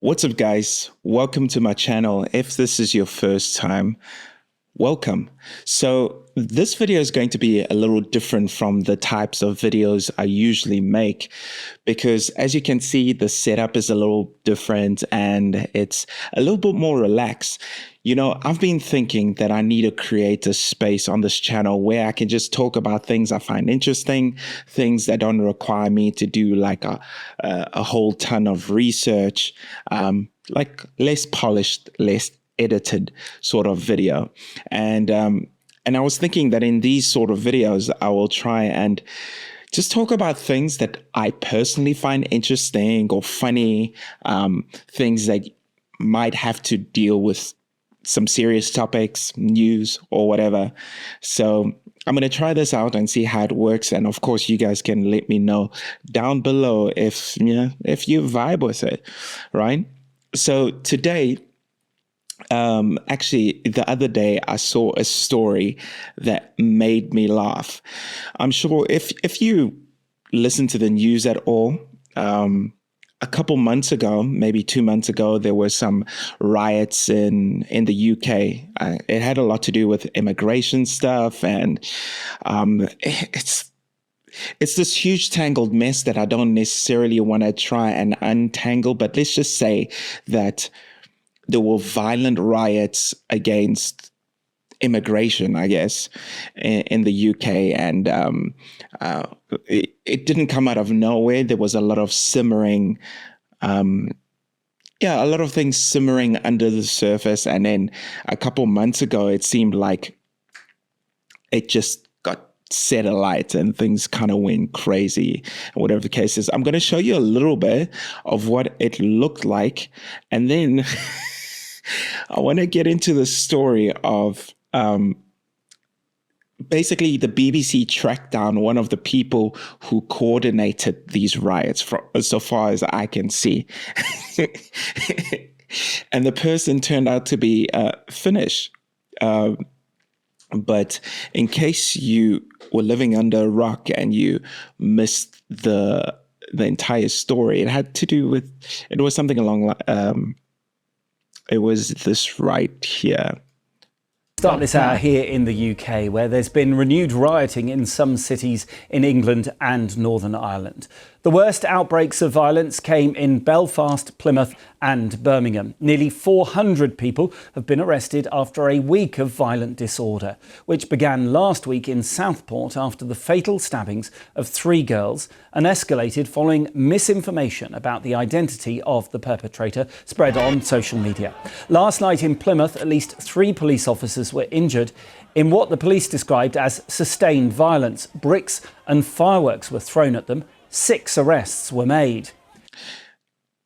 What's up, guys? Welcome to my channel. If this is your first time, welcome. So this video is going to be a little different from the types of videos I usually make because as you can see, the setup is a little different and it's a little bit more relaxed. You know, I've been thinking that I need to create a space on this channel where I can just talk about things I find interesting, things that don't require me to do like a whole ton of research, like less polished, less edited sort of video. And I was thinking that in these sort of videos, I will try and just talk about things that I personally find interesting or funny, things that might have to deal with some serious topics, news, or whatever. So I'm going to try this out and see how it works. And of course, you guys can let me know down below if you vibe with it, right? So today, actually, the other day I saw a story that made me laugh. I'm sure if you listen to the news at all, a couple months ago, maybe 2 months ago, there were some riots in the UK. It had a lot to do with immigration stuff, and it's this huge tangled mess that I don't necessarily want to try and untangle. But let's just say that there were violent riots against immigration, I guess, in the UK. And it didn't come out of nowhere. There was a lot of simmering, a lot of things simmering under the surface. And then a couple months ago, it seemed like it just got set alight and things kind of went crazy, whatever the case is. I'm going to show you a little bit of what it looked like. And then I want to get into the story of basically the BBC tracked down one of the people who coordinated these riots, so far as I can see. And the person turned out to be Finnish. But in case you were living under a rock and you missed the entire story, it was something along it was this right here. Start this hour here in the UK, where there's been renewed rioting in some cities in England and Northern Ireland. The worst outbreaks of violence came in Belfast, Plymouth and Birmingham. Nearly 400 people have been arrested after a week of violent disorder, which began last week in Southport after the fatal stabbings of 3 girls and escalated following misinformation about the identity of the perpetrator spread on social media. Last night in Plymouth, at least 3 police officers were injured in what the police described as sustained violence. Bricks and fireworks were thrown at them. 6 arrests were made.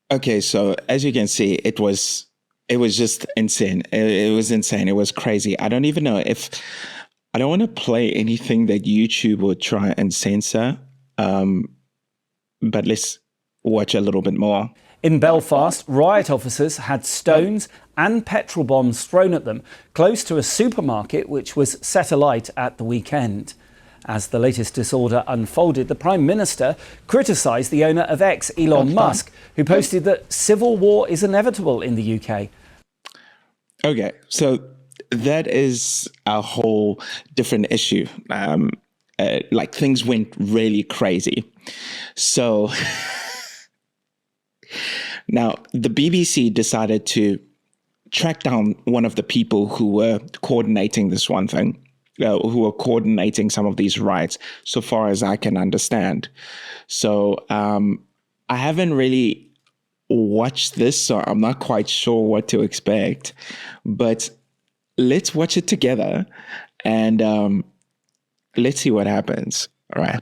Okay, so as you can see, it was just insane. It was insane. It was crazy. I don't even know if I don't want to play anything that YouTube would try and censor. But let's watch a little bit more. In Belfast, riot officers had stones and petrol bombs thrown at them close to a supermarket which was set alight at the weekend. As the latest disorder unfolded, the Prime Minister criticised the owner of X, Elon Musk, who posted that civil war is inevitable in the UK. Okay, so that is a whole different issue. Like things went really crazy. So now the BBC decided to track down one of the people who were coordinating this one thing. Who were coordinating some of these riots, so far as I can understand. So I haven't really watched this, so I'm not quite sure what to expect. But let's watch it together and let's see what happens. All right.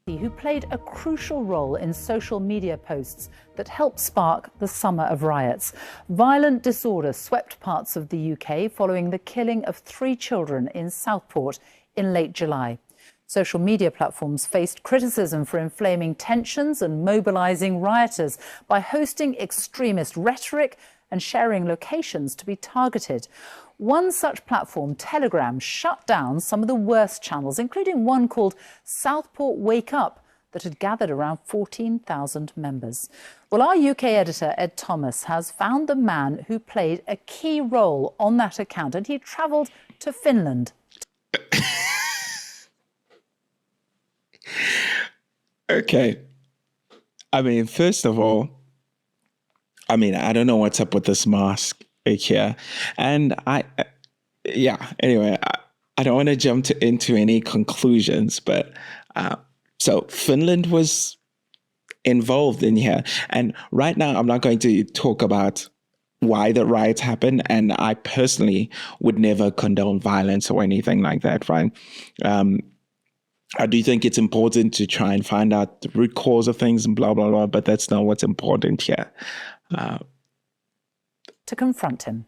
Who played a crucial role in social media posts that helped spark the summer of riots. Violent disorder swept parts of the UK following the killing of 3 children in Southport in late July. Social media platforms faced criticism for inflaming tensions and mobilising rioters by hosting extremist rhetoric and sharing locations to be targeted. One such platform, Telegram, shut down some of the worst channels, including one called Southport Wake Up, that had gathered around 14,000 members. Well, our UK editor, Ed Thomas, has found the man who played a key role on that account, and he travelled to Finland. Okay. I mean, first of all, I don't know what's up with this mask here. And anyway, I don't want to jump into any conclusions, but so Finland was involved in here. And right now, I'm not going to talk about why the riots happened. And I personally would never condone violence or anything like that, right? I do think it's important to try and find out the root cause of things and blah, blah, blah, but that's not what's important here. To confront him.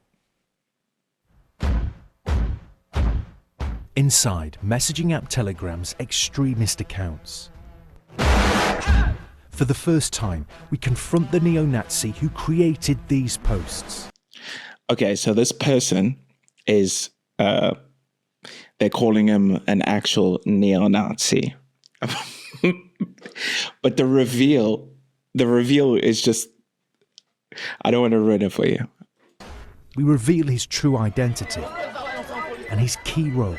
Inside messaging app Telegram's extremist accounts. For the first time, we confront the neo-Nazi who created these posts. Okay, so this person is, they're calling him an actual neo-Nazi. But the reveal is just, I don't want to ruin it for you. We reveal his true identity and his key role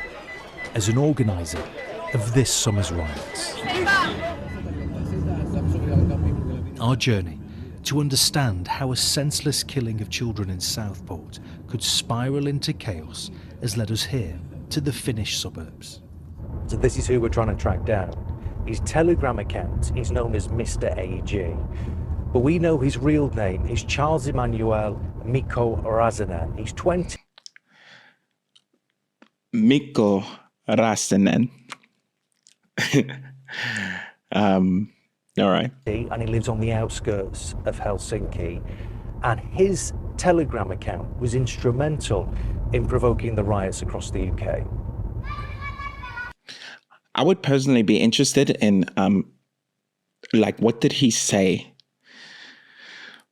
as an organiser of this summer's riots. Our journey to understand how a senseless killing of children in Southport could spiral into chaos has led us here to the Finnish suburbs. So this is who we're trying to track down. His Telegram account is known as Mr. AG, but we know his real name is Charles Emmanuel Mikko Razanen. He's 20. Mikko Razanen. All right. And he lives on the outskirts of Helsinki. And his Telegram account was instrumental in provoking the riots across the UK. I would personally be interested in, what did he say?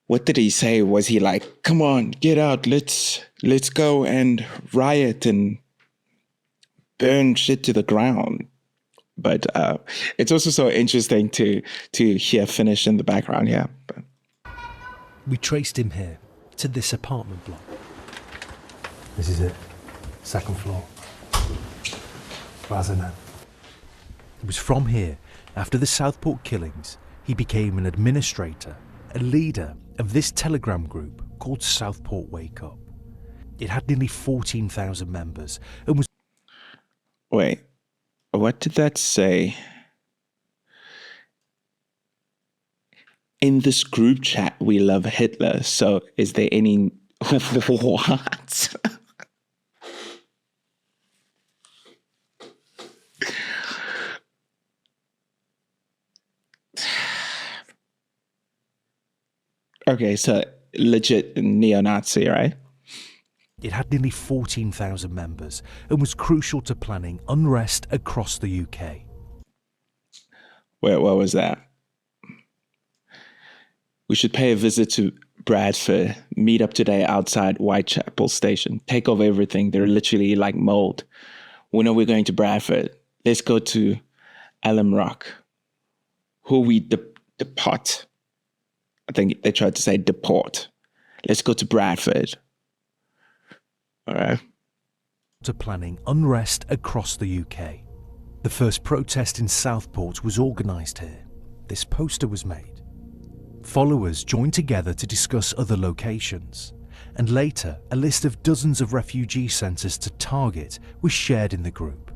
What did he say? Was he like, come on, get out, let's go and riot and burn shit to the ground? But it's also so interesting to hear Finnish in the background here. But we traced him here to this apartment block. This is it, second floor. Razanen. It was from here, after the Southport killings, he became an administrator, a leader of this Telegram group called Southport Wake Up. It had nearly 14,000 members and was... Wait, what did that say? In this group chat, we love Hitler. So is there any... What? Okay, so legit neo-Nazi, right? It had nearly 14,000 members and was crucial to planning unrest across the UK. Wait, what was that? We should pay a visit to Bradford, meet up today outside Whitechapel Station, take over everything. They're literally like mold. When are we going to Bradford? Let's go to Alum Rock. Who we depart? I think they tried to say deport. Let's go to Bradford. All right. To planning unrest across the UK. The first protest in Southport was organised here. This poster was made. Followers joined together to discuss other locations. And later, a list of dozens of refugee centres to target was shared in the group.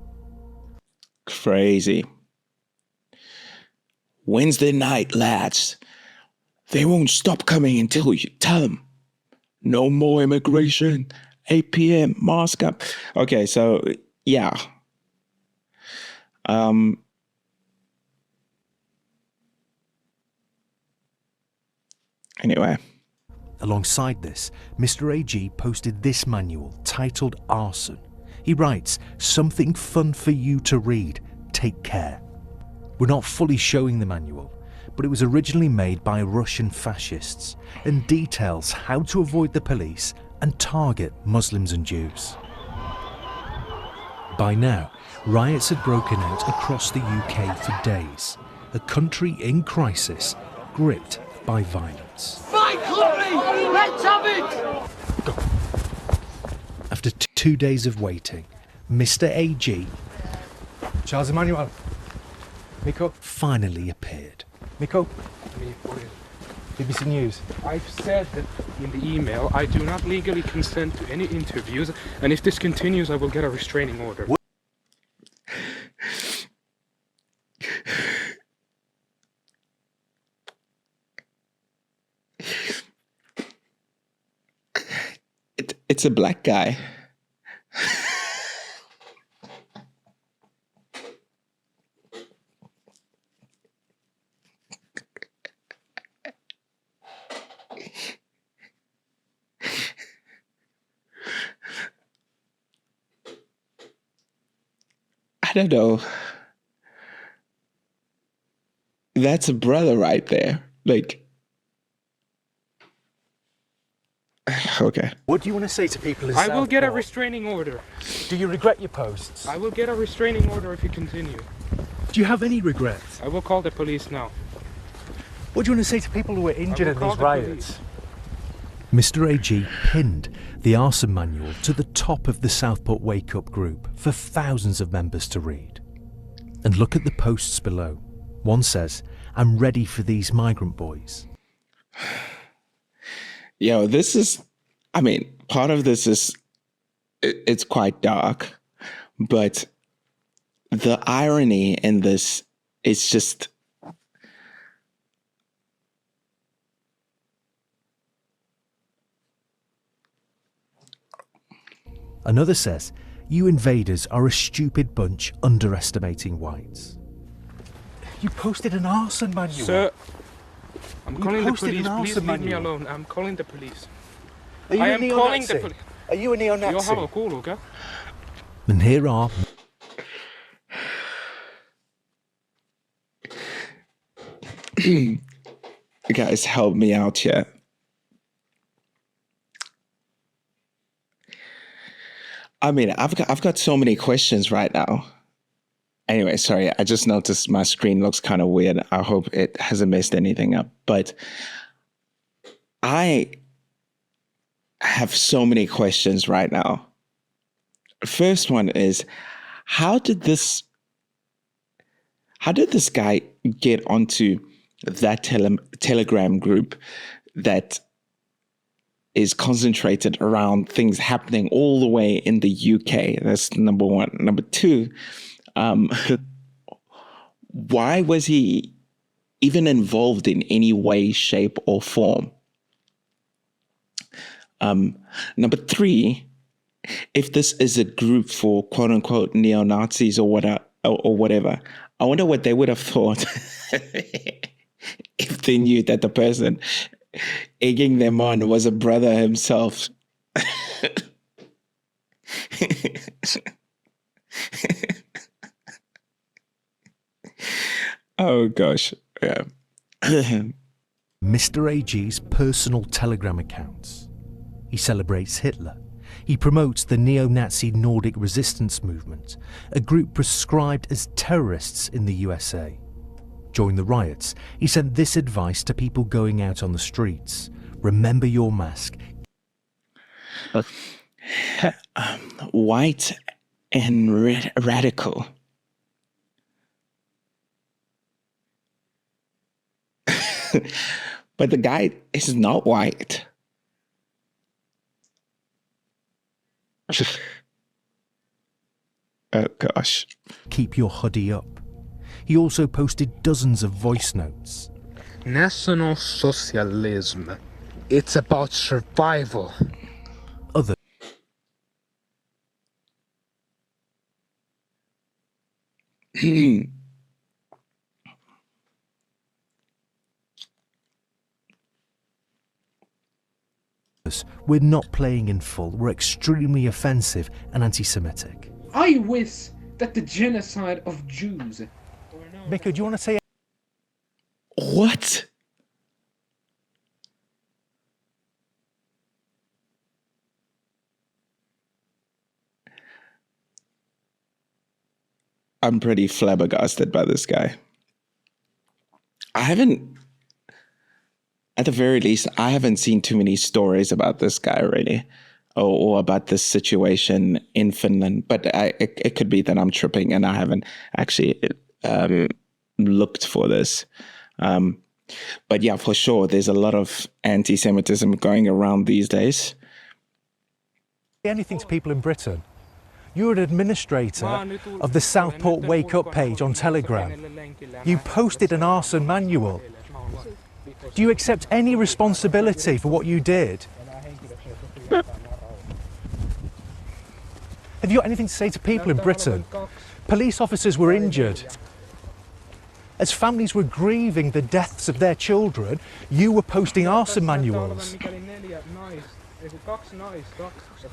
Crazy. Wednesday night, lads. They won't stop coming until you tell them. No more immigration. 8 p.m. mask up. Okay, so yeah. Anyway. Alongside this, Mr. AG posted this manual titled Arson. He writes, "Something fun for you to read. Take care." We're not fully showing the manual, but it was originally made by Russian fascists and details how to avoid the police and target Muslims and Jews. By now, riots had broken out across the UK for days, a country in crisis, gripped by violence. My country! Let's have it! After 2 days of waiting, Mr. AG Charles Emmanuel. Miko. finally appeared. Miko. BBC News. I've said that in the email I do not legally consent to any interviews, and if this continues I will get a restraining order. It's a black guy. I don't know. That's a brother right there. Like, okay. What do you want to say to people in I will get a Southport? restraining order. Do you regret your posts? I will get a restraining order if you continue. Do you have any regrets? I will call the police now. What do you want to say to people who were injured will in call these the riots? Mr. AG pinned the arson manual to the top of the Southport Wake Up group for thousands of members to read. And look at the posts below. One says, "I'm ready for these migrant boys." Yo, this is, I mean, part of this is, it's quite dark, but the irony in this is just, Another says, "You invaders are a stupid bunch underestimating whites." You posted an arson manual. Sir, I'm calling the posted an police. Please arson leave me manual. alone. I'm calling the police. Are you I a am calling the neo-Nazi? police. Are you a neo-Nazi? Jag har kolugga. And here are guys, help me out here. I mean, I've got so many questions right now. Anyway, sorry, I just noticed my screen looks kind of weird. I hope it hasn't messed anything up. But I have so many questions right now. First one is, how did this guy get onto that Telegram group that is concentrated around things happening all the way in the UK? That's number one. Number two, why was he even involved in any way, shape, or form? Number three, if this is a group for quote unquote neo-Nazis or whatever, I wonder what they would have thought if they knew that the person egging them on was a brother himself. Oh gosh. Yeah. Mr. AG's personal Telegram accounts. He celebrates Hitler. He promotes the neo-Nazi Nordic resistance movement, a group proscribed as terrorists in the USA. During the riots, he sent this advice to people going out on the streets: remember your mask. White and radical. But the guy is not white. Oh gosh. Keep your hoodie up. He also posted dozens of voice notes. National socialism. It's about survival. Other we're not playing in full, were extremely offensive and anti-Semitic. I wish that the genocide of Jews. Miko, do you want to say What? I'm pretty flabbergasted by this guy. I haven't, at the very least, I haven't seen too many stories about this guy really, or about this situation in Finland. But it could be that I'm tripping and I haven't actually looked for this. But yeah, for sure, there's a lot of anti-Semitism going around these days. Anything to people in Britain. You're an administrator of the Southport Wake Up page on Telegram. You posted an arson manual. Do you accept any responsibility for what you did? Have you got anything to say to people in Britain? Police officers were injured. As families were grieving the deaths of their children, you were posting arson manuals.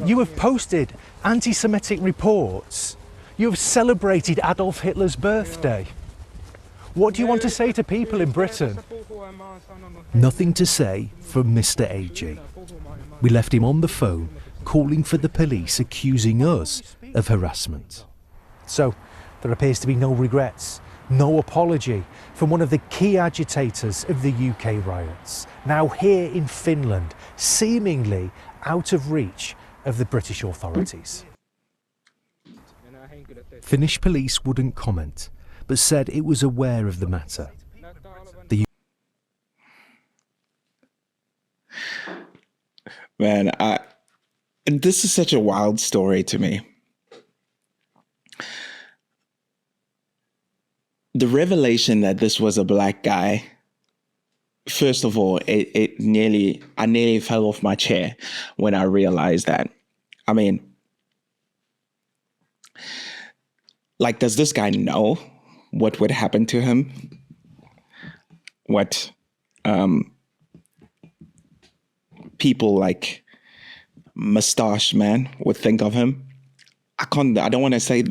You have posted anti-Semitic reports. You have celebrated Adolf Hitler's birthday. What do you want to say to people in Britain? Nothing to say from Mr. AG. We left him on the phone, calling for the police, accusing us of harassment. So, there appears to be no regrets, no apology from one of the key agitators of the UK riots, now here in Finland, seemingly out of reach of the British authorities. Finnish police wouldn't comment, but said it was aware of the matter. Man, this is such a wild story to me. The revelation that this was a black guy, first of all, I nearly fell off my chair when I realized that. I mean, like, does this guy know what would happen to him? What people like Mustache Man would think of him? I don't want to say,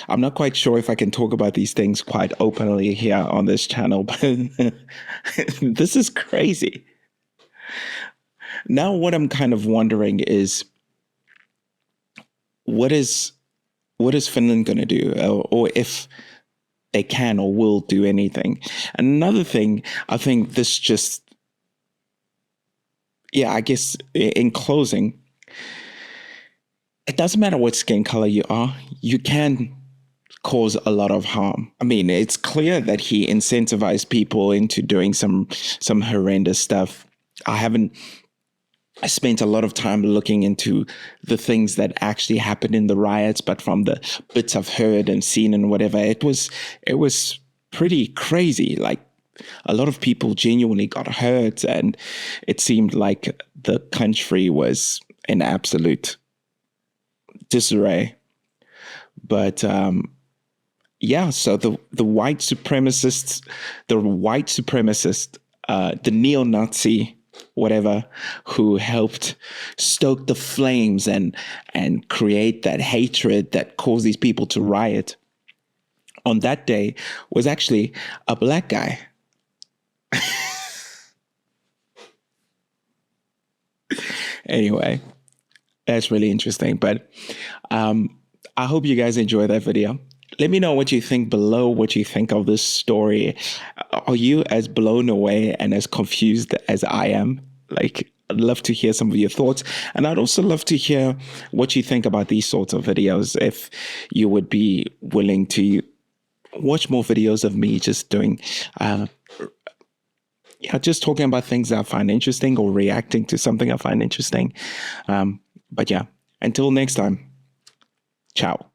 I'm not quite sure if I can talk about these things quite openly here on this channel, but this is crazy. Now, what I'm kind of wondering is, what is Finland going to do, or if they can or will do anything? Another thing, I think this just, yeah, I guess in closing, it doesn't matter what skin color you are, you can cause a lot of harm. I mean, it's clear that he incentivized people into doing some horrendous stuff. I spent a lot of time looking into the things that actually happened in the riots, but from the bits I've heard and seen and whatever, it was pretty crazy. Like, a lot of people genuinely got hurt, and it seemed like the country was in absolute disarray. But yeah, so the white supremacists, the neo-Nazi, whatever, who helped stoke the flames and create that hatred that caused these people to riot on that day, was actually a black guy. Anyway, that's really interesting. But I hope you guys enjoy that video. Let me know what you think below, what you think of this story. Are you as blown away and as confused as I am? Like, I'd love to hear some of your thoughts. And I'd also love to hear what you think about these sorts of videos. If you would be willing to watch more videos of me just doing, just talking about things that I find interesting, or reacting to something I find interesting. But yeah, until next time, ciao.